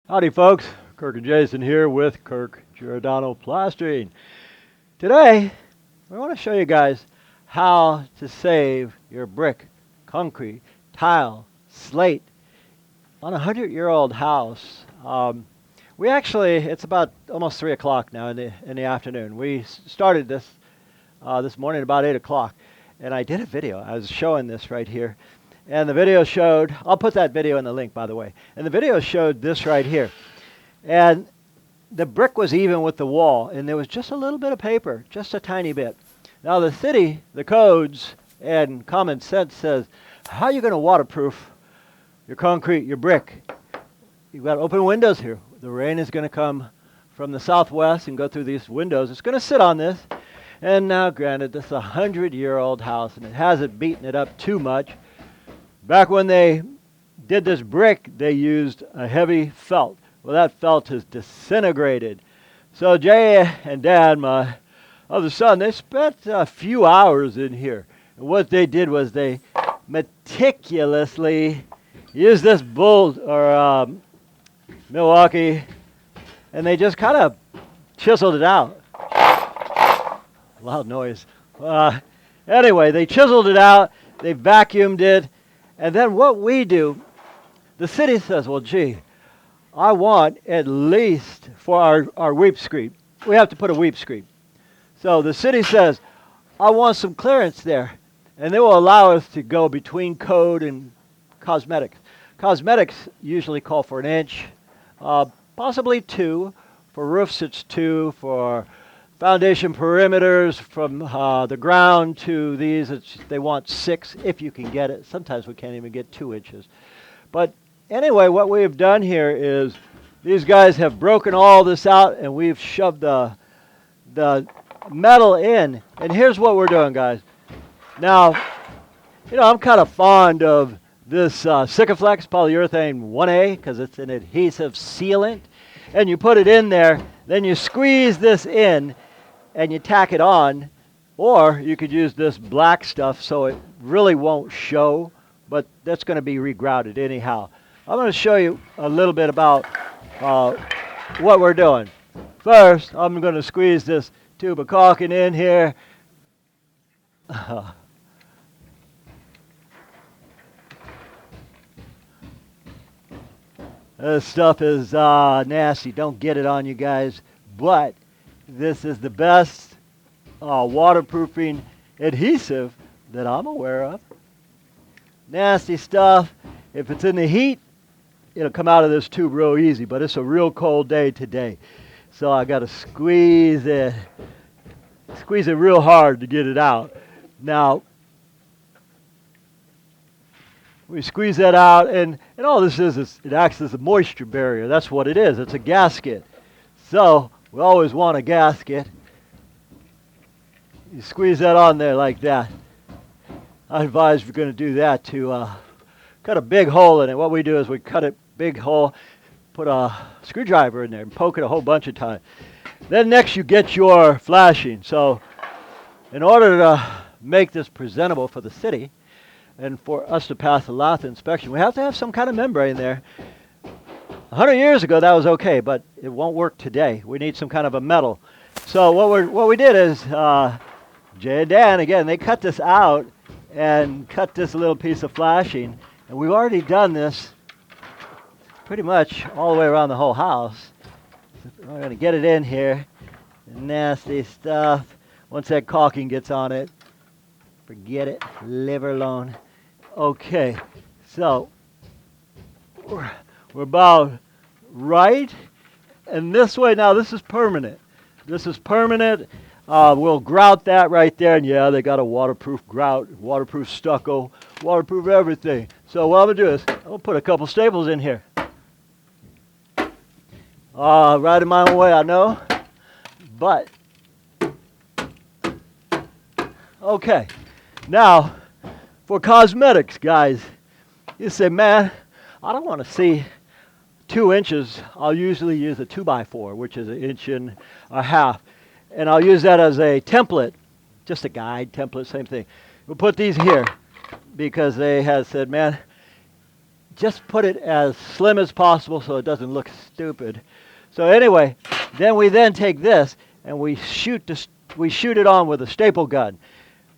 Howdy folks, Kirk and Jason here with Kirk Giordano Plastering. Today, I want to show you guys how to save your brick, concrete, tile, slate on a 100-year-old house. It's about almost 3 o'clock now in the afternoon. We started this this morning about 8 o'clock, and I did a video. I was showing this right here. And the video showed, I'll put that video in the link, by the way. And the video showed this right here. And the brick was even with the wall, and there was just a little bit of paper, just a tiny bit. Now the city, the codes, and common sense says, how are you going to waterproof your concrete, your brick? You've got open windows here. The rain is going to come from the southwest and go through these windows. It's going to sit on this. And now, granted, this is a 100-year-old house, and it hasn't beaten it up too much. Back when they did this brick, they used a heavy felt. Well, that felt has disintegrated. So Jay and Dad, my other son, they spent a few hours in here. And what they did was they meticulously used this Milwaukee, and they just kind of chiseled it out. Loud noise. Anyway, they chiseled it out. They vacuumed it. And then what we do, the city says, well, gee, I want at least for our weep screed. We have to put a weep screed. So the city says, I want some clearance there. And they will allow us to go between code and cosmetics. Cosmetics usually call for 1 inch, possibly 2. For roofs, it's 2. For foundation perimeters from the ground to these, they want 6 if you can get it. Sometimes we can't even get 2 inches. But anyway, what we've done here is these guys have broken all this out, and we've shoved the metal in. And here's what we're doing, guys. Now, I'm kind of fond of this Sikaflex polyurethane 1A because it's an adhesive sealant. And you put it in there, then you squeeze this in, and you tack it on, or you could use this black stuff so it really won't show, but that's going to be regrouted anyhow. I'm going to show you a little bit about what we're doing. First, I'm going to squeeze this tube of caulking in here. This stuff is nasty. Don't get it on, you guys, but this is the best waterproofing adhesive that I'm aware of. Nasty stuff. If it's in the heat, it'll come out of this tube real easy, but it's a real cold day today. So I got to squeeze it real hard to get it out. Now, we squeeze that out, and all this is it acts as a moisture barrier. That's what it is. It's a gasket. So we always want a gasket. You squeeze that on there like that. I advise if you're going to do that to cut a big hole in it. What we do is we cut a big hole, put a screwdriver in there, and poke it a whole bunch of times. Then next you get your flashing. So in order to make this presentable for the city and for us to pass the LATH inspection, we have to have some kind of membrane there. 100 years ago that was okay, but it won't work today. We need some kind of a metal. So what we did is Jay and Dan, again, they cut this out and cut this little piece of flashing, and we've already done this pretty much all the way around the whole house. We're going to get it in here. Nasty stuff. Once that caulking gets on it, forget it. Leave her alone. Okay, so we're about right, and this way now. This is permanent. This is permanent. We'll grout that right there, and yeah, they got a waterproof grout, waterproof stucco, waterproof everything. So what I'm gonna do is I'll put a couple staples in here. Right in my own way, I know, but okay. Now, for cosmetics, guys, you say, man, I don't want to see 2 inches. I'll usually use a 2x4, which is 1.5 inches. And I'll use that as a template, just a guide template, same thing. We'll put these here because they have said, man, just put it as slim as possible so it doesn't look stupid. So anyway, we then take this and we shoot it on with a staple gun.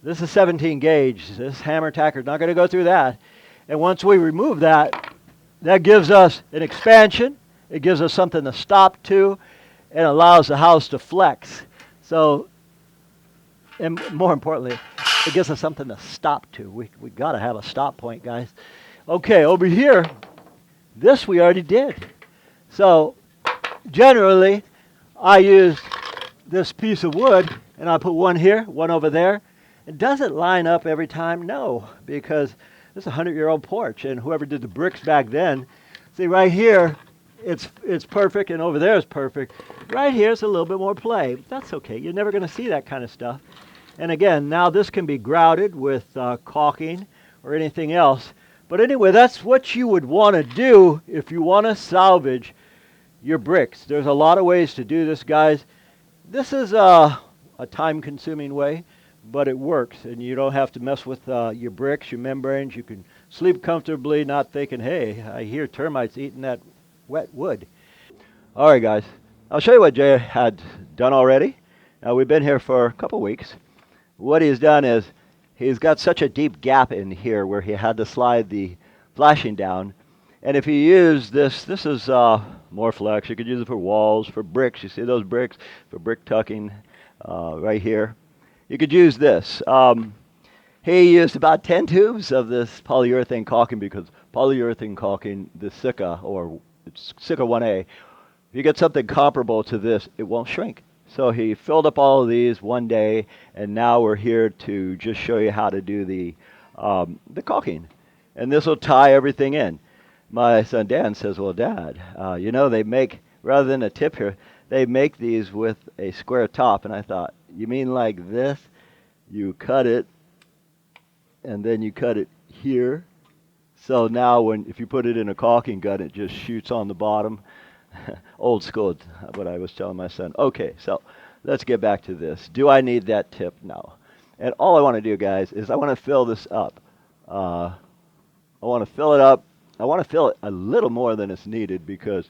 This is 17 gauge. This hammer tacker is not going to go through that. And once we remove that, that gives us an expansion. It gives us something to stop to, and allows the house to flex. So, and more importantly, it gives us something to stop to. We got to have a stop point, guys. Okay, over here, this we already did. So, generally, I use this piece of wood, and I put one here, one over there. And does it line up every time? No, because this is a 100-year-old porch, and whoever did the bricks back then, see right here, it's perfect, and over there is perfect. Right here is a little bit more play. That's okay. You're never going to see that kind of stuff. And again, now this can be grouted with caulking or anything else. But anyway, that's what you would want to do if you want to salvage your bricks. There's a lot of ways to do this, guys. This is a time-consuming way, but it works, and you don't have to mess with your bricks, your membranes. You can sleep comfortably, not thinking, hey, I hear termites eating that wet wood. All right, guys, I'll show you what Jay had done already. Now, we've been here for a couple weeks. What he's done is he's got such a deep gap in here where he had to slide the flashing down. And if you use this is Mor-Flexx. You could use it for walls, for bricks. You see those bricks? For brick tucking right here. You could use this. He used about 10 tubes of this polyurethane caulking because polyurethane caulking, the Stucco, or it's Stucco 1A, if you get something comparable to this, it won't shrink. So he filled up all of these one day, and now we're here to just show you how to do the caulking. And this will tie everything in. My son Dan says, well, Dad, you know, they make, rather than a tip here, they make these with a square top. And I thought, you mean like this? You cut it, and then you cut it here. So now if you put it in a caulking gun, it just shoots on the bottom. Old school, what I was telling my son. Okay, so let's get back to this. Do I need that tip? No. And all I want to do, guys, is I want to fill this up. I want to fill it up. I want to fill it a little more than it's needed because,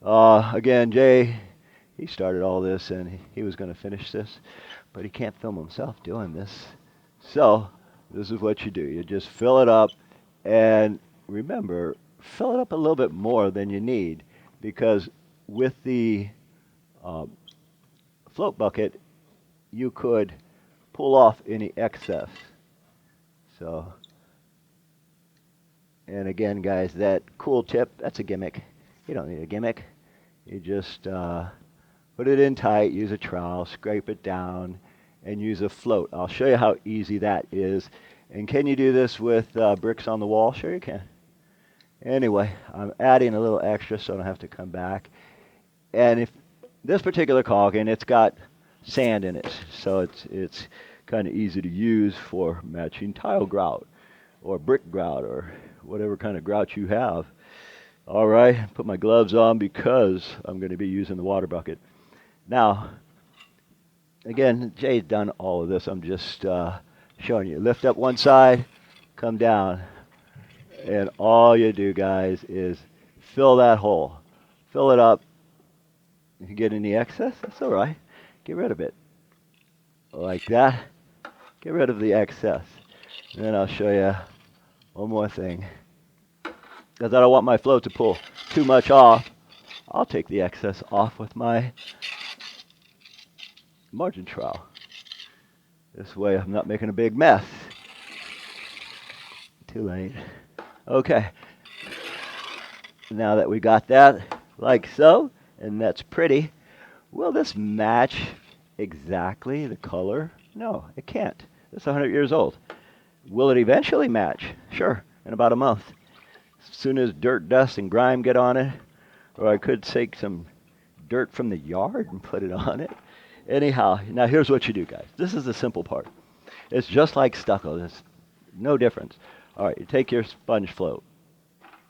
again, Jay, he started all this and he was going to finish this, but he can't film himself doing this. So this is what you do. You just fill it up, and remember, fill it up a little bit more than you need, because with the float bucket, you could pull off any excess. So, and again, guys, that cool tip, that's a gimmick. You don't need a gimmick. You just put it in tight, use a trowel, scrape it down, and use a float. I'll show you how easy that is. And can you do this with bricks on the wall? Sure you can. Anyway, I'm adding a little extra so I don't have to come back. And if this particular caulking, it's got sand in it, so it's kind of easy to use for matching tile grout or brick grout or whatever kind of grout you have. All right, put my gloves on because I'm going to be using the water bucket. Now, again, Jay's done all of this. I'm just showing you. Lift up one side, come down. And all you do, guys, is fill that hole. Fill it up. If you get any excess, that's all right. Get rid of it. Like that. Get rid of the excess. And then I'll show you one more thing. Because I don't want my float to pull too much off, I'll take the excess off with my margin trowel. This way I'm not making a big mess. Too late. Okay, now that we got that like so, and that's pretty, will this match exactly the color? No, it can't. It's 100 years old. Will it eventually match? Sure, in about a month. As soon as dirt, dust, and grime get on it, or I could take some dirt from the yard and put it on it. Anyhow, now here's what you do, guys. This is the simple part. It's just like stucco. There's no difference. All right, you take your sponge float,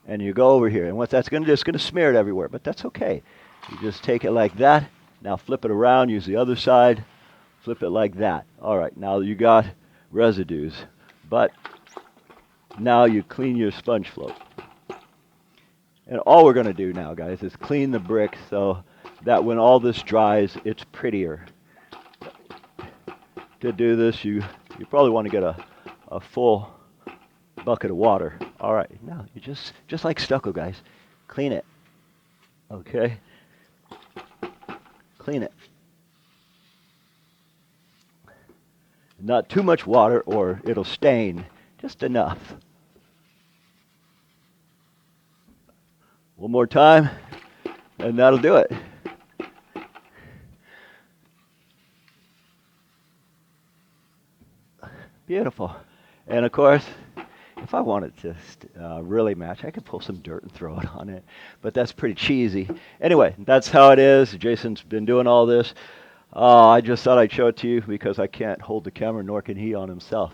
and you go over here. And what that's going to do, it's going to smear it everywhere, but that's okay. You just take it like that. Now flip it around, use the other side, flip it like that. All right, now you got residues, but now you clean your sponge float. And all we're going to do now, guys, is clean the brick so that when all this dries, it's prettier. To do this, you probably want to get a full bucket of water. All right, now you just like stucco, guys, clean it. Okay, clean it. Not too much water or it'll stain. Just enough. One more time, and that'll do it. Beautiful. And of course, if I wanted to really match, I could pull some dirt and throw it on it, but that's pretty cheesy. Anyway, that's how it is. Jason's been doing all this. I just thought I'd show it to you because I can't hold the camera, nor can he on himself.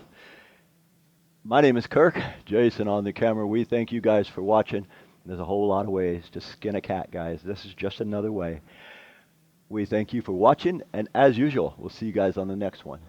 My name is Kirk, Jason on the camera. We thank you guys for watching. There's a whole lot of ways to skin a cat, guys. This is just another way. We thank you for watching, and as usual, we'll see you guys on the next one.